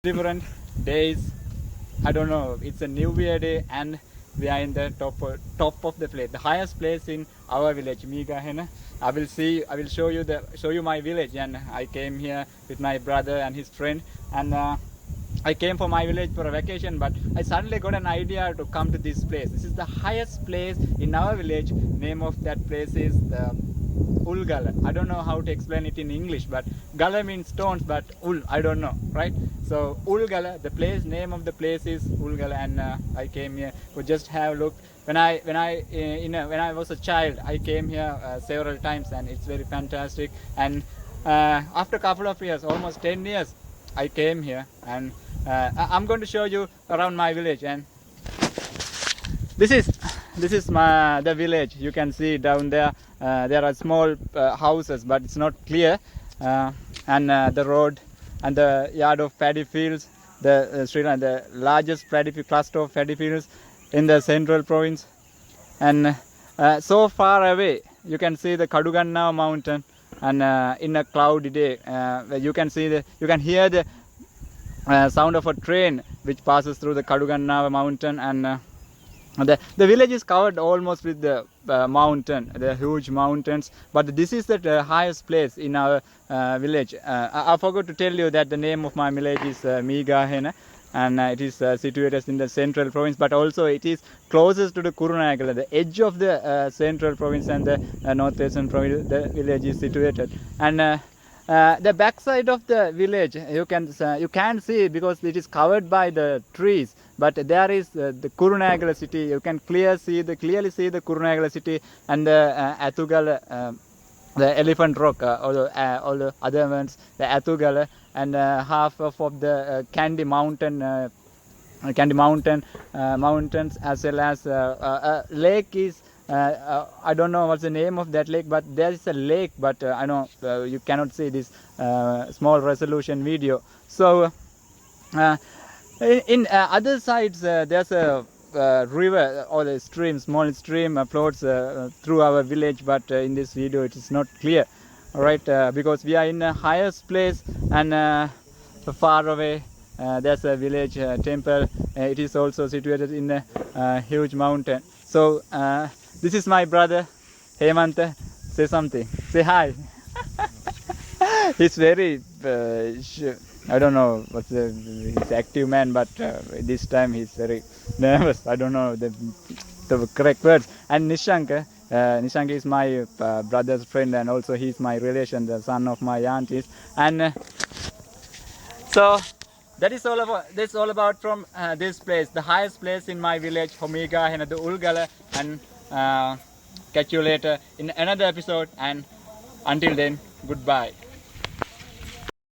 different days. I don't know. It's a new year day, and we are in the top of the place, the highest place in our village, Migahena. I will show you my village, and I came here with my brother and his friend, and I came for my village for a vacation, but I suddenly got an idea to come to this place. This is the highest place in our village. Name of that place is the Ulgala. I don't know how to explain it in English, but Gala means stones, but Ul, I don't know, right? So Ulgala, the place name of the place is Ulgala, and I came here to just have a look. When I was a child, I came here several times, and it's very fantastic. And after a couple of years, almost 10 years, I came here, and I'm going to show you around my village. And this is the village. You can see down there. There are small houses, but it's not clear. And the road and the yard of paddy fields, the Sri Lanka, the largest cluster of paddy fields in the central province. And so far away, you can see the Kadugannawa mountain. And in a cloudy day, you can hear the sound of a train which passes through the Kadugannawa mountain. And the village is covered almost with the mountain, the huge mountains, but this is the highest place in our village. I forgot to tell you that the name of my village is Migahena, and it is situated in the central province, but also it is closest to the Kurunegala, the edge of the central province and the northwestern province. The village is situated, and the backside of the village you can see, because it is covered by the trees, but there is the Kurunegala city. You can clearly see the Kurunegala city and the Athugala, the Elephant Rock, all the other ones, the Athugala, and half of the Kandy mountains, as well as a lake is. I don't know what's the name of that lake, but there is a lake, but I know you cannot see this small resolution video. So in other sides, there's a river or a small stream flows through our village, but in this video it is not clear. All right, because we are in the highest place, and far away there's a village temple. It is also situated in a huge mountain. So this is my brother Hemanta. Say something. Say hi. He's very I don't know what's he's active man, but this time he's very nervous. I don't know the correct words. And Nishanka is my brother's friend, and also he's my relation, the son of my aunties. And so that's all about from this place, the highest place in my village, Homigahena, the Ulgala. And catch you later in another episode, and until then, goodbye.